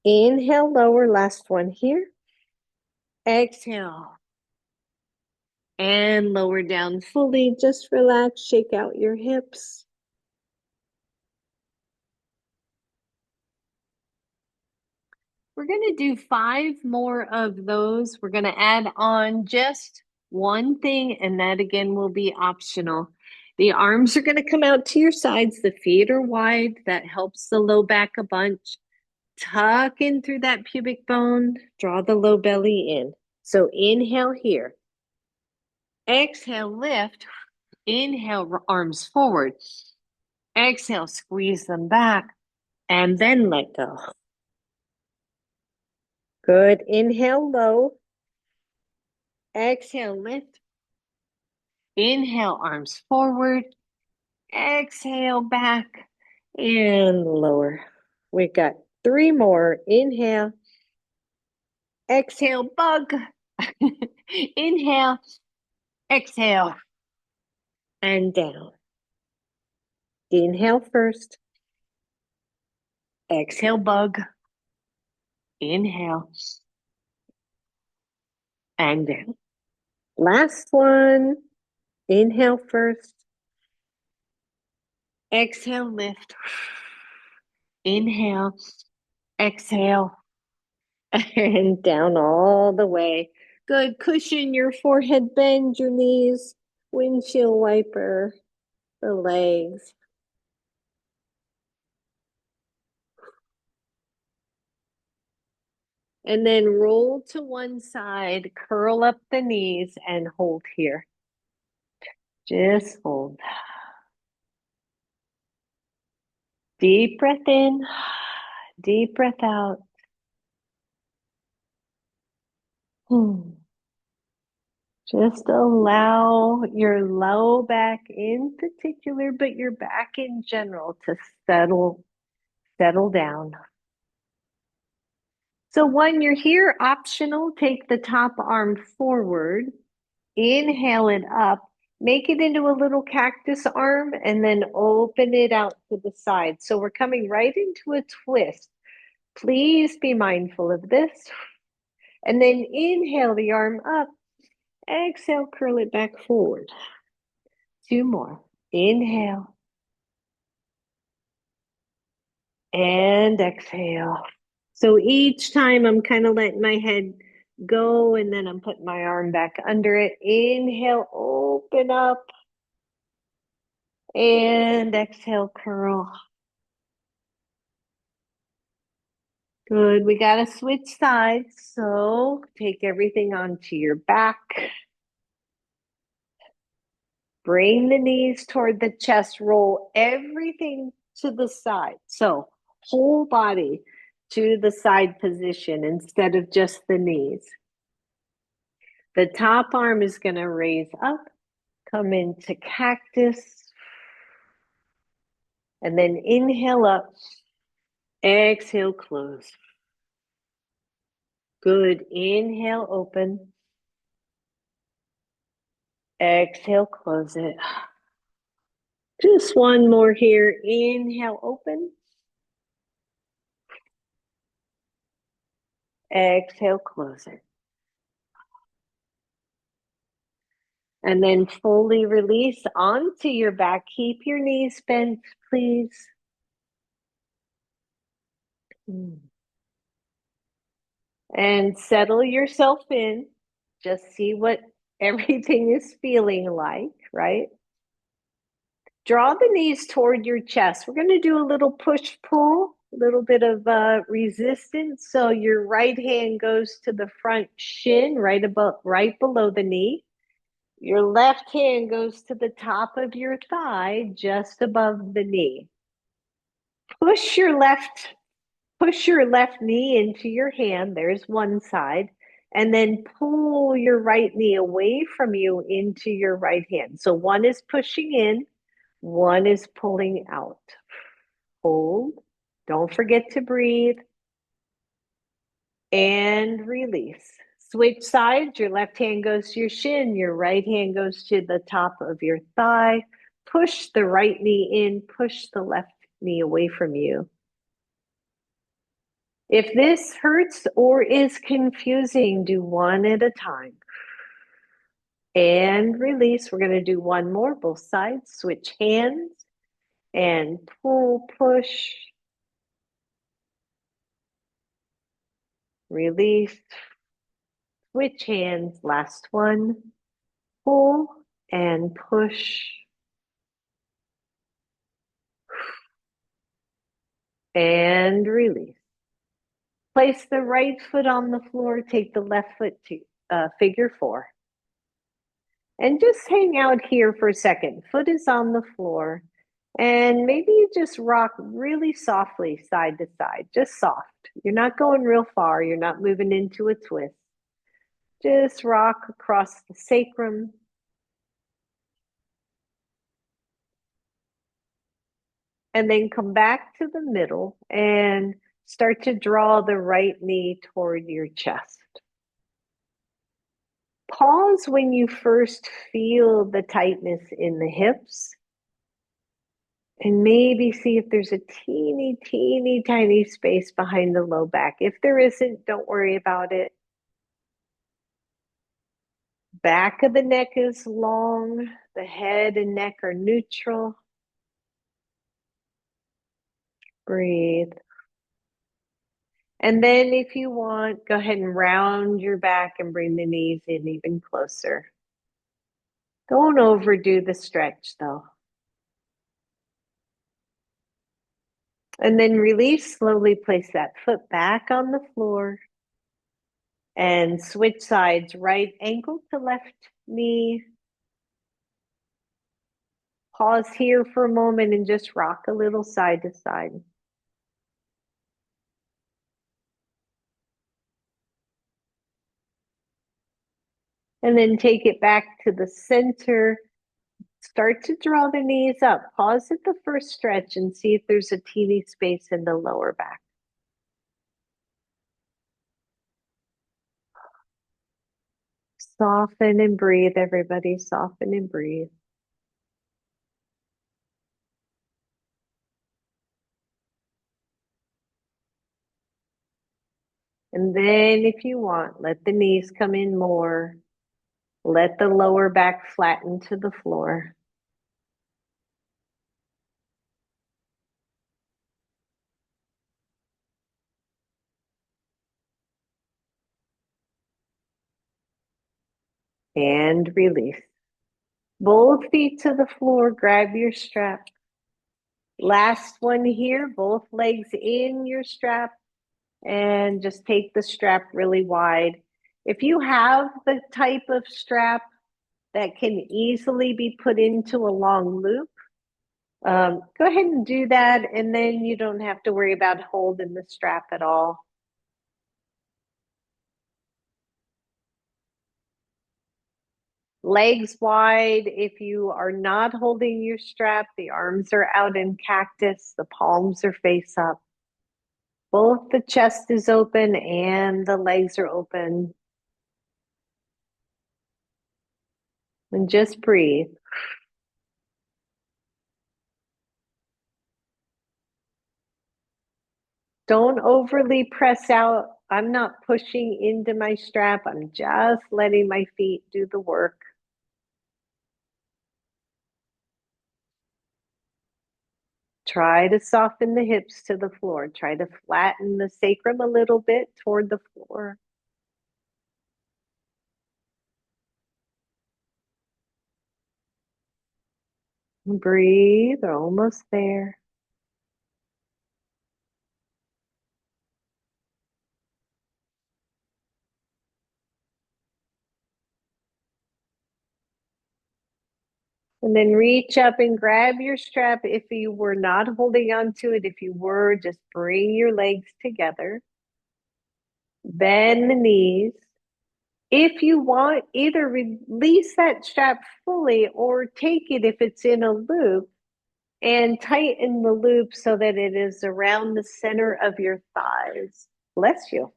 Inhale, lower. Last one here. Exhale. And lower down fully. Just relax, shake out your hips. We're going to do 5 more of those. We're going to add on just one thing, and that again will be optional. The arms are going to come out to your sides. The feet are wide. That helps the low back a bunch. Tuck in through that pubic bone. Draw the low belly in. So inhale here. Exhale, lift. Inhale, arms forward. Exhale, squeeze them back. And then let go. Good. Inhale, low. Exhale, lift. Inhale, arms forward. Exhale, back and lower. We got 3 more. Inhale. Exhale, bug. Inhale. Exhale. And down. Inhale first. Exhale, bug. Inhale. And down. Last one. Inhale first. Exhale, lift. Inhale. Exhale. And down all the way. Good. Cushion your forehead, bend your knees, windshield wiper the legs. And then roll to one side, curl up the knees and hold here. Just hold. Deep breath in, deep breath out. Just allow your low back in particular, but your back in general to settle down. So when you're here, optional, take the top arm forward, inhale it up, make it into a little cactus arm, and then open it out to the side. So we're coming right into a twist. Please be mindful of this. And then inhale the arm up, exhale, curl it back forward. Two more. Inhale and exhale. So each time I'm kind of letting my head go and then I'm putting my arm back under it. Inhale, open up. And exhale, curl. Good. We got to switch sides. So take everything onto your back. Bring the knees toward the chest. Roll everything to the side. So whole body to the side position instead of just the knees. The top arm is going to raise up, come into cactus, and then inhale up, exhale, close. Good. Inhale, open. Exhale, close it. Just one more here. Inhale, open. Exhale, close it. And then fully release onto your back. Keep your knees bent, please. And settle yourself in. Just see what everything is feeling like, right? Draw the knees toward your chest. We're going to do a little push-pull, a little bit of resistance. So your right hand goes to the front shin, right below the knee. Your left hand goes to the top of your thigh, just above the knee. Push your left knee into your hand. There's one side. And then pull your right knee away from you into your right hand. So one is pushing in, one is pulling out. Hold. Don't forget to breathe. And release. Switch sides. Your left hand goes to your shin. Your right hand goes to the top of your thigh. Push the right knee in. Push the left knee away from you. If this hurts or is confusing, do one at a time. And release. We're going to do one more, both sides. Switch hands and pull, push. Release. Switch hands. Last one. Pull and push. And release. Place the right foot on the floor. Take the left foot to figure four. And just hang out here for a second. Foot is on the floor. And maybe you just rock really softly side to side, just soft. You're not going real far. You're not moving into a twist. Just rock across the sacrum. And then come back to the middle and start to draw the right knee toward your chest. Pause when you first feel the tightness in the hips. And maybe see if there's a teeny, teeny, tiny space behind the low back. If there isn't, don't worry about it. Back of the neck is long. The head and neck are neutral. Breathe. And then if you want, go ahead and round your back and bring the knees in even closer. Don't overdo the stretch though. And then release, slowly place that foot back on the floor. And switch sides, right ankle to left knee. Pause here for a moment and just rock a little side to side. And then take it back to the center. Start to draw the knees up. Pause at the first stretch and see if there's a teeny space in the lower back. Soften and breathe, everybody. Soften and breathe. And then, if you want, let the knees come in more. Let the lower back flatten to the floor. And release. Both feet to the floor. Grab your strap. Last one here. Both legs in your strap. And just take the strap really wide. If you have the type of strap that can easily be put into a long loop, go ahead and do that, and then you don't have to worry about holding the strap at all. Legs wide. If you are not holding your strap, the arms are out in cactus, the palms are face up. Both the chest is open and the legs are open. And just breathe. Don't overly press out. I'm not pushing into my strap. I'm just letting my feet do the work. Try to soften the hips to the floor. Try to flatten the sacrum a little bit toward the floor. Breathe. We're almost there. And then reach up and grab your strap. If you were not holding on to it, if you were, just bring your legs together. Bend the knees. If you want, either release that strap fully or take it if it's in a loop and tighten the loop so that it is around the center of your thighs. Bless you.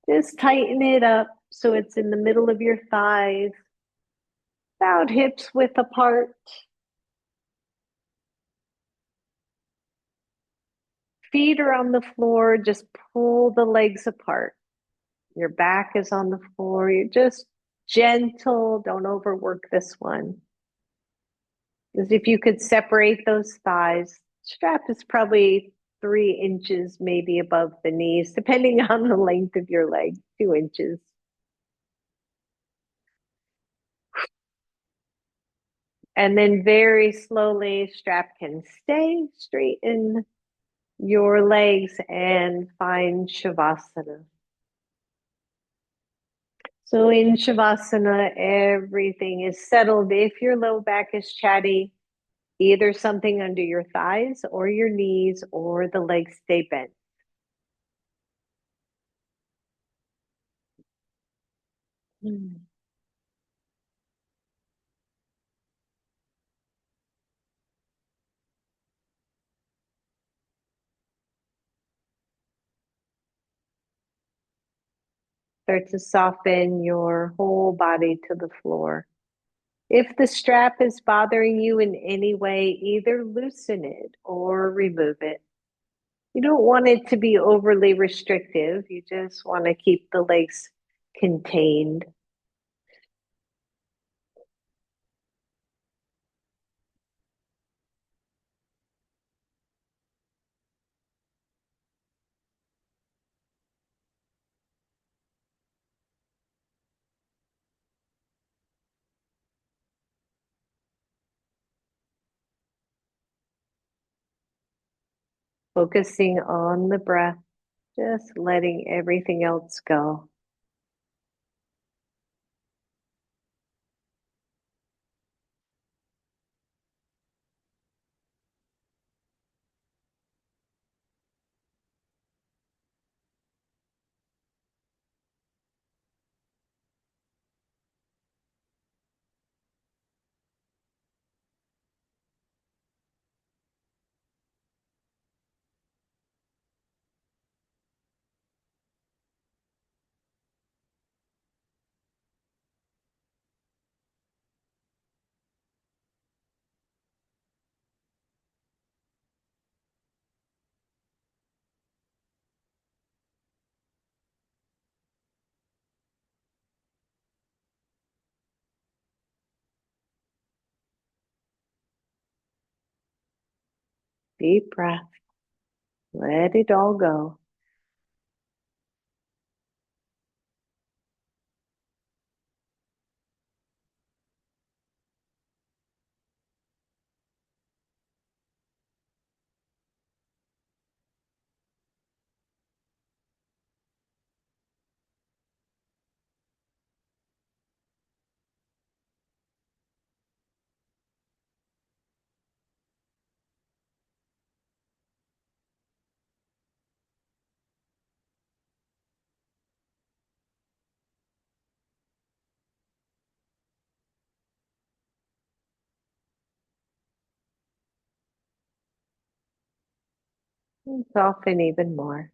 Just tighten it up so it's in the middle of your thighs, about hips width apart. Feet are on the floor, just pull the legs apart. Your back is on the floor. You're just gentle. Don't overwork this one. As if you could separate those thighs. Strap is probably 3 inches, maybe above the knees, depending on the length of your leg, 2 inches. And then very slowly, strap can stay, straighten your legs and find Shavasana. So in Shavasana, everything is settled. If your low back is chatty, either something under your thighs or your knees or the legs stay bent. Start to soften your whole body to the floor. If the strap is bothering you in any way, either loosen it or remove it. You don't want it to be overly restrictive. You just want to keep the legs contained. Focusing on the breath. Just letting everything else go. Deep breath. Let it all go. And soften even more.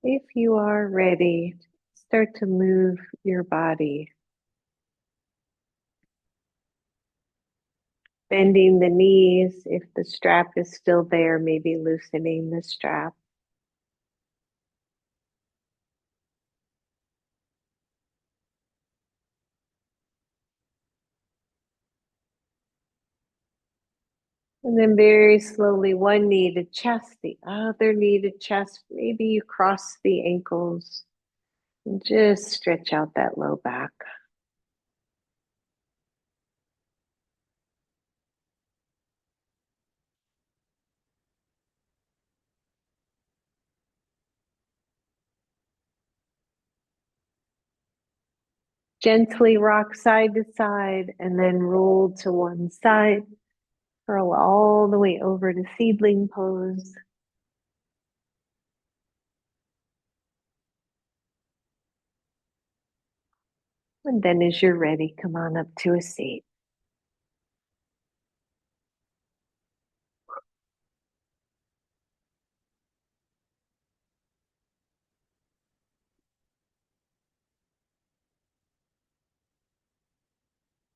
If you are ready, start to move your body, bending the knees. If the strap is still there, maybe loosening the strap. And then very slowly, one knee to chest, the other knee to chest. Maybe you cross the ankles and just stretch out that low back. Gently rock side to side and then roll to one side. Curl all the way over to seedling pose. And then as you're ready, come on up to a seat.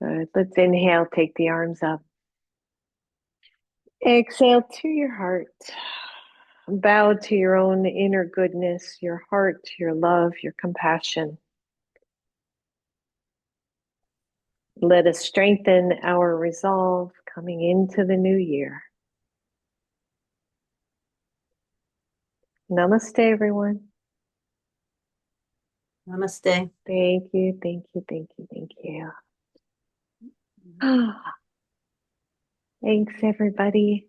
Good. Let's inhale, take the arms up. Exhale to your heart. Bow to your own inner goodness, your heart, your love, your compassion. Let us strengthen our resolve coming into the new year. Namaste, everyone. Namaste. Thank you, thank you, thank you, thank you. Thanks, everybody.